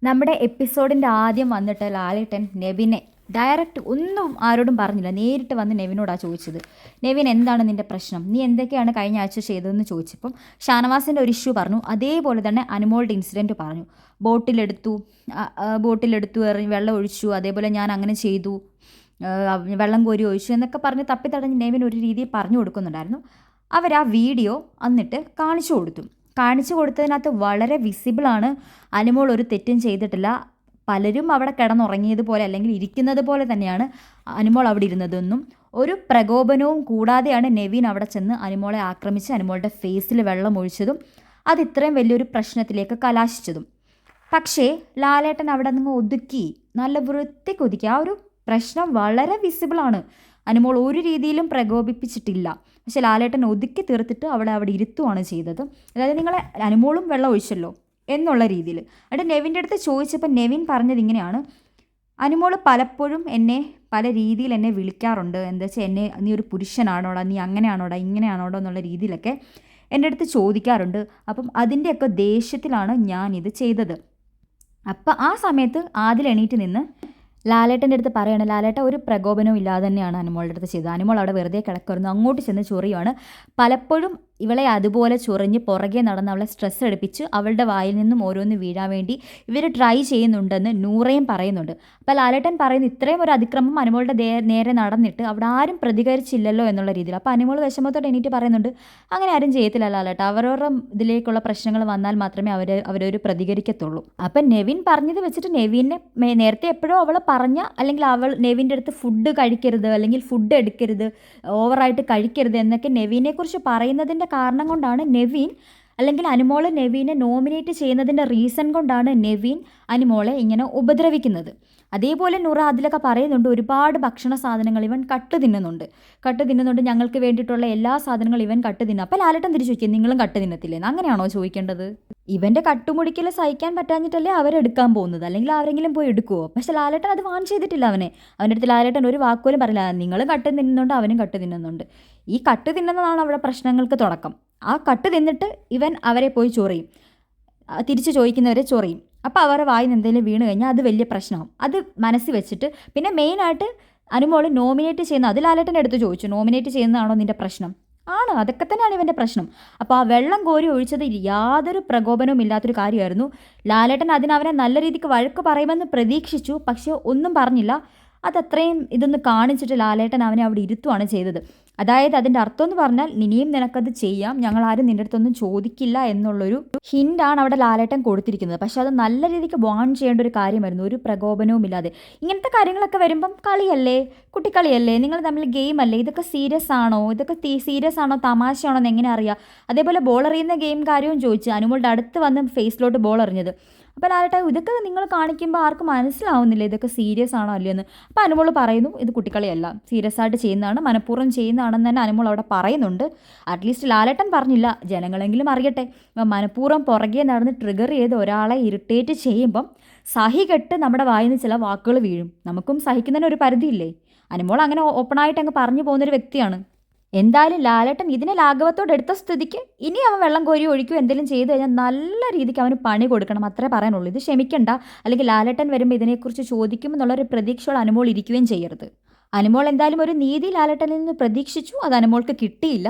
നമ്മുടെ എപ്പിസോഡിൻ്റെ ആദ്യം വന്നിട്ട് ലാലേട്ടൻ നെവിനെ ഡയറക്റ്റ് ഒന്നും ആരോടും പറഞ്ഞില്ല, നേരിട്ട് വന്ന് നെവിനോടാണ് ചോദിച്ചത്. നെവിൻ, എന്താണ് നിൻ്റെ പ്രശ്നം? നീ എന്തൊക്കെയാണ് കഴിഞ്ഞ ആഴ്ച ചെയ്തതെന്ന് ചോദിച്ചപ്പം ഷാനവാസിൻ്റെ ഒരു ഇഷ്യൂ പറഞ്ഞു. അതേപോലെ തന്നെ അനുമോളുടെ ഇൻസിഡൻറ്റ് പറഞ്ഞു. ബോട്ടിലെടുത്തു എറിഞ്ഞ് വെള്ളം ഒഴിച്ചു, അതേപോലെ ഞാൻ അങ്ങനെ ചെയ്തു, വെള്ളം കോരി ഒഴിച്ചു എന്നൊക്കെ പറഞ്ഞ് തപ്പിത്തടഞ്ഞ് നെവിൻ ഒരു രീതിയിൽ പറഞ്ഞു കൊടുക്കുന്നുണ്ടായിരുന്നു. അവർ ആ വീഡിയോ എന്നിട്ട് കാണിച്ചു കൊടുത്തതിനകത്ത് വളരെ വിസിബിളാണ് അനുമോൾ ഒരു തെറ്റും ചെയ്തിട്ടില്ല. പലരും അവിടെ കിടന്നുറങ്ങിയതുപോലെ അല്ലെങ്കിൽ ഇരിക്കുന്നത് പോലെ തന്നെയാണ് അനുമോൾ അവിടെ ഇരുന്നതെന്നും ഒരു പ്രകോപനവും കൂടാതെയാണ് നെവിൻ അവിടെ ചെന്ന് അനുമോളെ ആക്രമിച്ച് അനുമോളുടെ ഫേസിൽ വെള്ളം ഒഴിച്ചതും അത് ഇത്രയും വലിയൊരു പ്രശ്നത്തിലേക്ക് കലാശിച്ചതും. പക്ഷേ ലാലേട്ടൻ അവിടെ നിന്ന് ഒതുക്കി, നല്ല വൃത്തിക്ക് ഒതുക്കി. ആ ഒരു പ്രശ്നം വളരെ വിസിബിളാണ്. അനുമോൾ ഒരു രീതിയിലും പ്രകോപിപ്പിച്ചിട്ടില്ല. പക്ഷെ ലാലേട്ടൻ ഒതുക്കി തീർത്തിട്ട് അവിടെ ഇരുത്തുവാണ് ചെയ്തത്. അതായത് നിങ്ങളെ അനുമോളും വെള്ളം ഒഴിച്ചല്ലോ എന്നുള്ള രീതിയിൽ. എന്നിട്ട് നെവിൻ്റെ അടുത്ത് ചോദിച്ചപ്പോൾ നെവിൻ പറഞ്ഞത് ഇങ്ങനെയാണ്: അനുമോൾ പലപ്പോഴും എന്നെ പല രീതിയിൽ എന്നെ വിളിക്കാറുണ്ട്. എന്താ വെച്ചാൽ എന്നെ നീ ഒരു പുരുഷനാണോടാ, നീ അങ്ങനെയാണോടാ, ഇങ്ങനെയാണോടാ എന്നുള്ള രീതിയിലൊക്കെ എൻ്റെ അടുത്ത് ചോദിക്കാറുണ്ട്. അപ്പം അതിൻ്റെയൊക്കെ ദേഷ്യത്തിലാണ് ഞാനിത് ചെയ്തത്. അപ്പം ആ സമയത്ത് ആദിൽ എണീറ്റ് നിന്ന് ലാലേട്ടൻ്റെ അടുത്ത് പറയണം, ലാലേട്ട ഒരു പ്രകോപനവും ഇല്ലാതെ തന്നെയാണ് അനുമോളുടെ അടുത്ത് ചെയ്തത്. അനുമോൾ അവിടെ വെറുതെ കിടക്കുന്നു, അങ്ങോട്ട് ചെന്ന് ചൊറിയുവാണ്. പലപ്പോഴും ഇവളെ അതുപോലെ ചൊറിഞ്ഞ് പുറകെ നടന്ന് അവളെ സ്ട്രെസ് എടുപ്പിച്ച് അവളുടെ വായിൽ നിന്നും ഓരോന്ന് വീഴാൻ വേണ്ടി ഇവർ ട്രൈ ചെയ്യുന്നുണ്ടെന്ന് നൂറയും പറയുന്നുണ്ട്. അപ്പോൾ ലാലേട്ടൻ പറയുന്നു, ഇത്രയും ഒരു അതിക്രമം അനുമോളുടെ നേരെ നടന്നിട്ട് അവിടെ ആരും പ്രതികരിച്ചില്ലല്ലോ എന്നുള്ള രീതിയിൽ. അപ്പോൾ അനുമോൾ വിഷമത്തോടെ എണീറ്റ് പറയുന്നുണ്ട്, അങ്ങനെ ആരും ചെയ്യത്തില്ല ലാലേട്ട, അവരവരുടെ ഇതിലേക്കുള്ള പ്രശ്നങ്ങൾ വന്നാൽ മാത്രമേ അവരൊരു പ്രതികരിക്കത്തുള്ളൂ. അപ്പം നെവിൻ പറഞ്ഞത് വെച്ചിട്ട് നെവിനെ നേരത്തെ എപ്പോഴോ അവളെ പറഞ്ഞ, അല്ലെങ്കിൽ നെവിൻ്റെ അടുത്ത് ഫുഡ് കഴിക്കരുത് അല്ലെങ്കിൽ ഫുഡ് എടുക്കരുത്, ഓവറായിട്ട് കഴിക്കരുത് എന്നൊക്കെ നെവിനെക്കുറിച്ച് പറയുന്നതിൻ്റെ കാരണം കൊണ്ടാണ് നെവിൻ, അല്ലെങ്കിൽ അനുമോൾ നെവിനെ നോമിനേറ്റ് ചെയ്യുന്നതിൻ്റെ റീസൺ കൊണ്ടാണ് നെവിൻ അനുമോളെ ഇങ്ങനെ ഉപദ്രവിക്കുന്നത്. അതേപോലെ നൂറ അതിലൊക്കെ പറയുന്നുണ്ട്, ഒരുപാട് ഭക്ഷണ സാധനങ്ങൾ ഇവൻ കട്ട് തിന്നുന്നുണ്ട്, ഞങ്ങൾക്ക് വേണ്ടിയിട്ടുള്ള എല്ലാ സാധനങ്ങളും ഇവൻ കട്ട് തിന്നും. അപ്പോൾ ലാലേട്ടൻ തിരിച്ചു ചോദിക്കും, നിങ്ങളും കട്ട് തിന്നത്തില്ലേന്ന്? അങ്ങനെയാണോ ചോദിക്കേണ്ടത്? ഇവൻ്റെ കട്ടുമുടിക്കൽ സഹിക്കാൻ പറ്റാഞ്ഞിട്ടല്ലേ അവരെടുക്കാൻ പോകുന്നത്, അല്ലെങ്കിൽ ആരെങ്കിലും പോയി എടുക്കുമോ? പക്ഷെ ലാലേട്ടൻ അത് വാൺ ചെയ്തിട്ടില്ല. അവൻ്റെ അടുത്ത് ലാലേട്ടൻ ഒരു വാക്കുപോലും പറയില്ല, നിങ്ങളും കട്ട് തിന്നുന്നുണ്ട് അവനും കട്ട് തിന്നുന്നുണ്ട്. ഈ കട്ട് തിന്നുന്നതാണ് അവിടെ പ്രശ്നങ്ങൾക്ക് തുടക്കം. ആ കട്ട് തിന്നിട്ട് ഇവൻ അവരെ പോയി ചൊറിയും, തിരിച്ച് ചോദിക്കുന്നവരെ ചൊറിയും. അപ്പോൾ അവരുടെ വായിൽ നിന്ന് എന്തെങ്കിലും വീണ് കഴിഞ്ഞാൽ അത് വലിയ പ്രശ്നമാവും. അത് മനസ്സിൽ വെച്ചിട്ട് പിന്നെ മെയിനായിട്ട് അനുമോൾ നോമിനേറ്റ് ചെയ്യുന്ന, അത് ലാലേട്ടൻ്റെ അടുത്ത് ചോദിച്ചു, നോമിനേറ്റ് ചെയ്യുന്നതാണോ നിൻ്റെ പ്രശ്നം? ആണ്, അതൊക്കെ തന്നെയാണ് ഇവൻ്റെ പ്രശ്നം. അപ്പോൾ ആ വെള്ളം കോരി ഒഴിച്ചത് യാതൊരു പ്രകോപനവും ഇല്ലാത്തൊരു കാര്യമായിരുന്നു. ലാലേട്ടൻ അവനെ നല്ല രീതിക്ക് വഴക്ക് പറയുമെന്ന് പ്രതീക്ഷിച്ചു, പക്ഷേ ഒന്നും പറഞ്ഞില്ല. അതത്രയും ഇതൊന്ന് കാണിച്ചിട്ട് ലാലേട്ടൻ അവനെ അവിടെ ഇരുത്തുവാണ് ചെയ്തത്. അതായത് അതിൻ്റെ അർത്ഥം എന്ന് പറഞ്ഞാൽ, ഇനിയും നിനക്കത് ചെയ്യാം, ഞങ്ങളാരും നിൻ്റെ അടുത്തൊന്നും ചോദിക്കില്ല എന്നുള്ളൊരു ഹിൻ്റാണ് അവിടെ ലാലേട്ടൻ കൊടുത്തിരിക്കുന്നത്. പക്ഷെ അത് നല്ല രീതിക്ക് വാൺ ചെയ്യേണ്ട ഒരു കാര്യമായിരുന്നു, ഒരു പ്രകോപനവും ഇല്ലാതെ. ഇങ്ങനത്തെ കാര്യങ്ങളൊക്കെ വരുമ്പം കളിയല്ലേ, കുട്ടിക്കളിയല്ലേ, നിങ്ങൾ തമ്മിൽ ഗെയിം അല്ലേ, ഇതൊക്കെ സീരിയസ് ആണോ, തമാശയാണോ എന്ന് എങ്ങനെ അറിയാം? അതേപോലെ ബോൾ എറിയുന്ന ഗെയിം കാര്യവും ചോദിച്ചു, അനുമോളുടെ അടുത്ത് വന്ന് ഫേസിലോട്ട് ബോൾ എറിഞ്ഞത്. അപ്പോൾ ലാലേട്ട, ഇതൊക്കെ നിങ്ങൾ കാണിക്കുമ്പോൾ ആർക്കും മനസ്സിലാവുന്നില്ല ഇതൊക്കെ സീരിയസ് ആണോ അല്ലയോ എന്ന്. അപ്പോൾ അനുമോൾ പറയുന്നു, ഇത് കുട്ടിക്കളിയല്ല, സീരിയസ് ആയിട്ട് ചെയ്യുന്നതാണ്, മനഃപൂർവ്വം ചെയ്യുന്നതാണെന്ന് തന്നെ അനുമോൾ അവിടെ പറയുന്നുണ്ട്. അറ്റ്ലീസ്റ്റ് ലാലേട്ടൻ പറഞ്ഞില്ല, ജനങ്ങളെങ്കിലും അറിയട്ടെ. മനഃപൂർവ്വം പുറകെ നടന്ന് ട്രിഗർ ചെയ്ത് ഒരാളെ ഇറിറ്റേറ്റ് ചെയ്യുമ്പം സഹികെട്ട് നമ്മുടെ വായിൽ നിന്ന് ചില വാക്കുകൾ വീഴും. നമുക്കും സഹിക്കുന്നതിന് ഒരു പരിധിയില്ലേ? അനുമോൾ അങ്ങനെ ഓപ്പണായിട്ട് അങ്ങ് പറഞ്ഞു പോകുന്നൊരു വ്യക്തിയാണ്. എന്തായാലും ലാലേട്ടൻ ഇതിനെ ലാഘവത്തോടെ എടുത്ത സ്ഥിതിക്ക് ഇനി അവൻ വെള്ളം കോരി ഒഴിക്കുകയോ എന്തെങ്കിലും ചെയ്തു കഴിഞ്ഞാൽ നല്ല രീതിക്ക് അവന് പണി കൊടുക്കണം, അത്രേ പറയാനുള്ളൂ. ഇത് ക്ഷമിക്കണ്ട, അല്ലെങ്കിൽ ലാലേട്ടൻ വരുമ്പോൾ ഇതിനെക്കുറിച്ച് ചോദിക്കുമെന്നുള്ളൊരു പ്രതീക്ഷയോടെ അനുമോൾ ഇരിക്കുകയും ചെയ്യരുത്. അനുമോൾ എന്തായാലും ഒരു നീതി ലാലേട്ടനിൽ നിന്ന് പ്രതീക്ഷിച്ചു, അത് അനുമോൾക്ക് കിട്ടിയില്ല.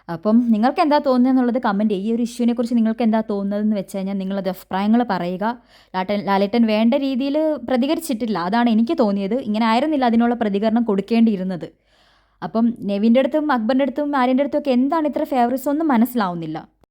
അപ്പം നിങ്ങൾക്ക് എന്താ തോന്നുന്നത് എന്നുള്ളത് കമൻറ്റ് ചെയ്യുക. ഈ ഒരു ഇഷ്യൂവിനെ കുറിച്ച് നിങ്ങൾക്ക് എന്താ തോന്നുന്നതെന്ന് വെച്ച് കഴിഞ്ഞാൽ നിങ്ങളത് അഭിപ്രായങ്ങൾ പറയുക. ലാലേട്ടൻ വേണ്ട രീതിയിൽ പ്രതികരിച്ചിട്ടില്ല, അതാണ് എനിക്ക് തോന്നിയത്. ഇങ്ങനെ ആയിരുന്നില്ല അതിനുള്ള പ്രതികരണം കൊടുക്കേണ്ടിയിരുന്നത്. അപ്പം നെവിൻ്റെ അടുത്തും അക്ബറിൻ്റെ അടുത്തും ആര്യൻ്റെ അടുത്തും ഒക്കെ എന്താണ് ഇത്ര ഫേവറിസം ഒന്നും മനസ്സിലാവുന്നില്ല.